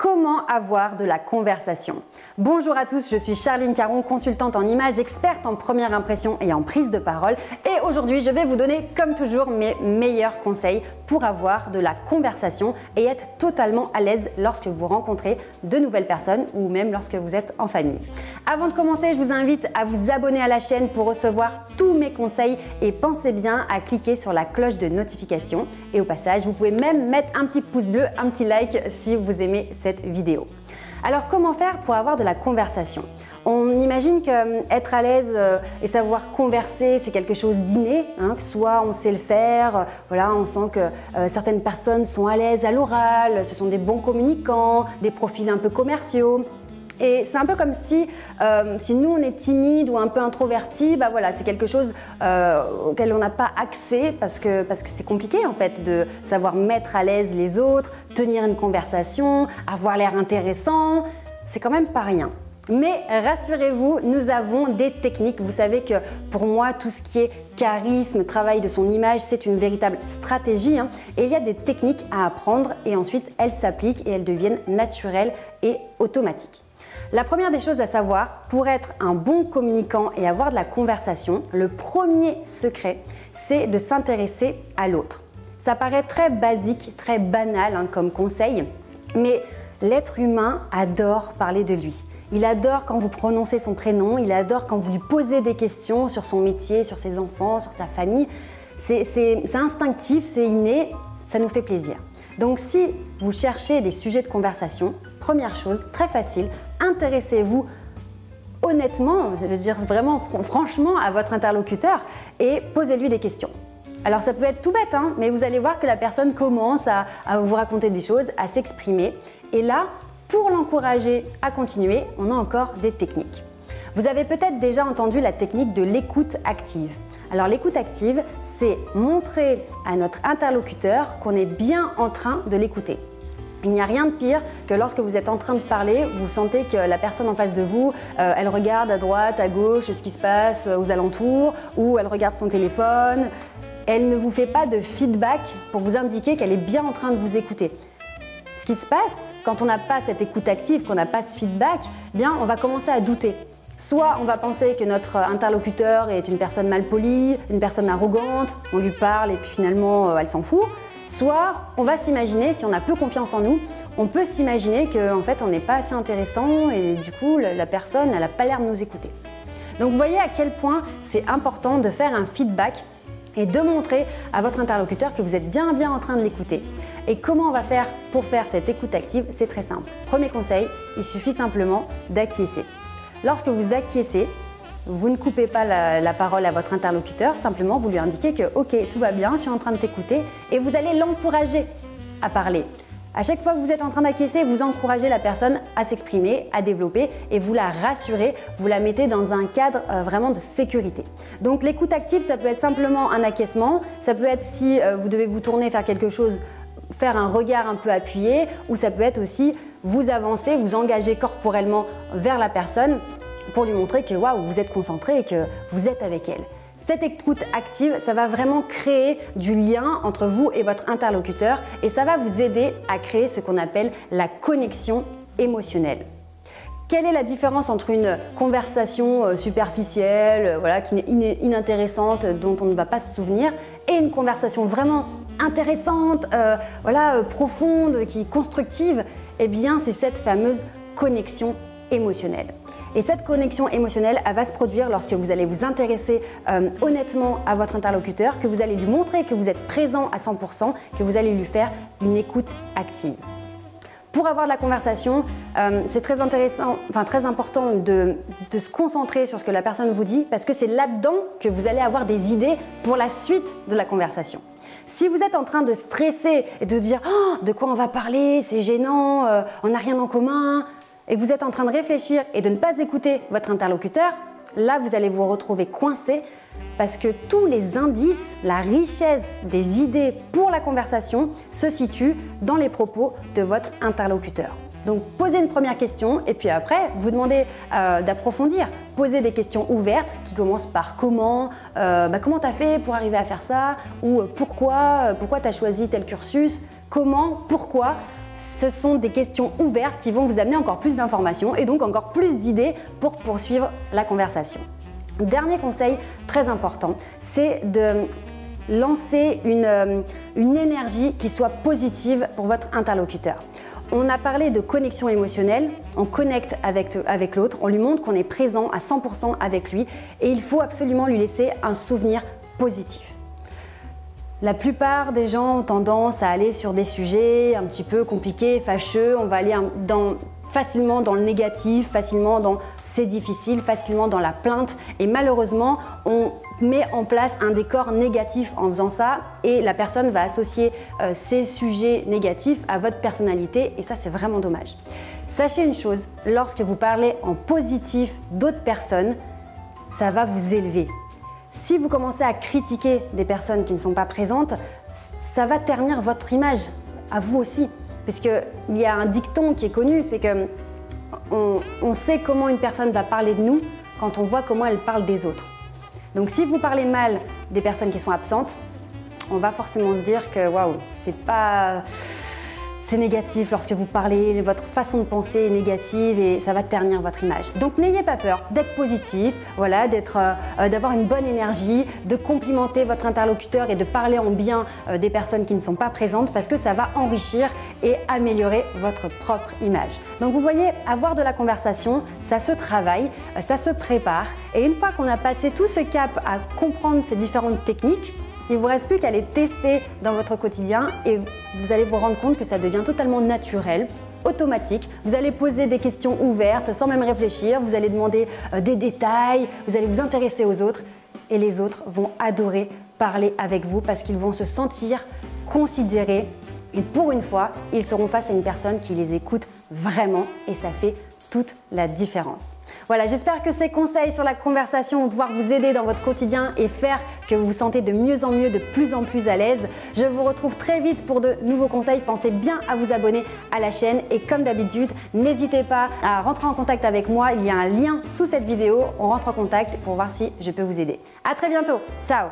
Comment avoir de la conversation? Bonjour à tous, je suis Charline Caron, consultante en images, experte en première impression et en prise de parole. Et aujourd'hui, je vais vous donner, comme toujours, mes meilleurs conseils pour avoir de la conversation et être totalement à l'aise lorsque vous rencontrez de nouvelles personnes ou même lorsque vous êtes en famille. Avant de commencer, je vous invite à vous abonner à la chaîne pour recevoir tous mes conseils et pensez bien à cliquer sur la cloche de notification. Et au passage, vous pouvez même mettre un petit pouce bleu, un petit like si vous aimez cette vidéo. Alors comment faire pour avoir de la conversation? On imagine qu'être à l'aise et savoir converser, c'est quelque chose d'inné, que soit on sait le faire, voilà, on sent que certaines personnes sont à l'aise à l'oral, ce sont des bons communicants, des profils un peu commerciaux. Et c'est un peu comme si nous on est timide ou un peu introverti, bah voilà, c'est quelque chose auquel on n'a pas accès parce que c'est compliqué en fait de savoir mettre à l'aise les autres, tenir une conversation, avoir l'air intéressant, c'est quand même pas rien. Mais rassurez-vous, nous avons des techniques. Vous savez que pour moi, tout ce qui est charisme, travail de son image, c'est une véritable stratégie. Et il y a des techniques à apprendre et ensuite elles s'appliquent et elles deviennent naturelles et automatiques. La première des choses à savoir, pour être un bon communicant et avoir de la conversation, le premier secret, c'est de s'intéresser à l'autre. Ça paraît très basique, très banal comme conseil, mais l'être humain adore parler de lui. Il adore quand vous prononcez son prénom, il adore quand vous lui posez des questions sur son métier, sur ses enfants, sur sa famille. C'est instinctif, c'est inné, ça nous fait plaisir. Donc si vous cherchez des sujets de conversation, première chose, très facile, intéressez-vous honnêtement, je veux dire vraiment franchement à votre interlocuteur et posez-lui des questions. Alors ça peut être tout bête, mais vous allez voir que la personne commence à vous raconter des choses, à s'exprimer. Et là, pour l'encourager à continuer, on a encore des techniques. Vous avez peut-être déjà entendu la technique de l'écoute active. Alors l'écoute active, c'est montrer à notre interlocuteur qu'on est bien en train de l'écouter. Il n'y a rien de pire que lorsque vous êtes en train de parler, vous sentez que la personne en face de vous, elle regarde à droite, à gauche, ce qui se passe aux alentours, ou elle regarde son téléphone. Elle ne vous fait pas de feedback pour vous indiquer qu'elle est bien en train de vous écouter. Ce qui se passe quand on n'a pas cette écoute active, qu'on n'a pas ce feedback, on va commencer à douter. Soit on va penser que notre interlocuteur est une personne malpolie, une personne arrogante, on lui parle et puis finalement elle s'en fout. Soit on va s'imaginer, si on a peu confiance en nous, on peut s'imaginer qu'en fait on n'est pas assez intéressant et du coup la personne elle n'a pas l'air de nous écouter. Donc vous voyez à quel point c'est important de faire un feedback et de montrer à votre interlocuteur que vous êtes bien en train de l'écouter. Et comment on va faire pour faire cette écoute active? C'est très simple. Premier conseil, il suffit simplement d'acquiescer. Lorsque vous acquiescez, vous ne coupez pas la parole à votre interlocuteur, simplement vous lui indiquez que ok, tout va bien, je suis en train de t'écouter et vous allez l'encourager à parler. À chaque fois que vous êtes en train d'acquiescer, vous encouragez la personne à s'exprimer, à développer et vous la rassurez, vous la mettez dans un cadre vraiment de sécurité. Donc l'écoute active, ça peut être simplement un acquiescement, ça peut être si vous devez vous tourner, faire quelque chose, faire un regard un peu appuyé, ou ça peut être aussi vous avancer, vous engager corporellement vers la personne pour lui montrer que waouh, vous êtes concentré et que vous êtes avec elle. Cette écoute active, ça va vraiment créer du lien entre vous et votre interlocuteur et ça va vous aider à créer ce qu'on appelle la connexion émotionnelle. Quelle est la différence entre une conversation superficielle, qui est inintéressante, dont on ne va pas se souvenir, et une conversation vraiment intéressante, profonde, qui est constructive? Eh bien, c'est cette fameuse connexion émotionnelle. Et cette connexion émotionnelle, elle va se produire lorsque vous allez vous intéresser honnêtement à votre interlocuteur, que vous allez lui montrer que vous êtes présent à 100%, que vous allez lui faire une écoute active. Pour avoir de la conversation, c'est très important de se concentrer sur ce que la personne vous dit parce que c'est là-dedans que vous allez avoir des idées pour la suite de la conversation. Si vous êtes en train de stresser et de dire oh, de quoi on va parler, c'est gênant, on n'a rien en commun, et que vous êtes en train de réfléchir et de ne pas écouter votre interlocuteur, là vous allez vous retrouver coincé parce que tous les indices, la richesse des idées pour la conversation se situent dans les propos de votre interlocuteur. Donc posez une première question et puis après vous demandez d'approfondir. Posez des questions ouvertes qui commencent par comment tu as fait pour arriver à faire ça, ou pourquoi tu as choisi tel cursus, comment, pourquoi. ce sont des questions ouvertes qui vont vous amener encore plus d'informations et donc encore plus d'idées pour poursuivre la conversation. Dernier conseil très important, c'est de lancer une énergie qui soit positive pour votre interlocuteur. On a parlé de connexion émotionnelle, on connecte avec l'autre, on lui montre qu'on est présent à 100% avec lui et il faut absolument lui laisser un souvenir positif. La plupart des gens ont tendance à aller sur des sujets un petit peu compliqués, fâcheux, on va aller facilement dans le négatif, facilement dans c'est difficile, facilement dans la plainte et malheureusement on met en place un décor négatif en faisant ça et la personne va associer ces sujets négatifs à votre personnalité et ça c'est vraiment dommage. Sachez une chose, lorsque vous parlez en positif d'autres personnes, ça va vous élever. Si vous commencez à critiquer des personnes qui ne sont pas présentes, ça va ternir votre image, à vous aussi. Puisqu'il y a un dicton qui est connu, c'est que on sait comment une personne va parler de nous quand on voit comment elle parle des autres. Donc si vous parlez mal des personnes qui sont absentes, on va forcément se dire que waouh, c'est négatif lorsque vous parlez, votre façon de penser est négative et ça va ternir votre image. Donc n'ayez pas peur d'être positif, voilà, d'avoir une bonne énergie, de complimenter votre interlocuteur et de parler en bien des personnes qui ne sont pas présentes parce que ça va enrichir et améliorer votre propre image. Donc vous voyez, avoir de la conversation, ça se travaille, ça se prépare et une fois qu'on a passé tout ce cap à comprendre ces différentes techniques, il ne vous reste plus qu'à les tester dans votre quotidien et vous allez vous rendre compte que ça devient totalement naturel, automatique. Vous allez poser des questions ouvertes sans même réfléchir, vous allez demander des détails, vous allez vous intéresser aux autres et les autres vont adorer parler avec vous parce qu'ils vont se sentir considérés et pour une fois, ils seront face à une personne qui les écoute vraiment et ça fait toute la différence. Voilà, j'espère que ces conseils sur la conversation vont pouvoir vous aider dans votre quotidien et faire que vous vous sentez de mieux en mieux, de plus en plus à l'aise. Je vous retrouve très vite pour de nouveaux conseils. Pensez bien à vous abonner à la chaîne et comme d'habitude, n'hésitez pas à rentrer en contact avec moi. Il y a un lien sous cette vidéo. On rentre en contact pour voir si je peux vous aider. À très bientôt. Ciao!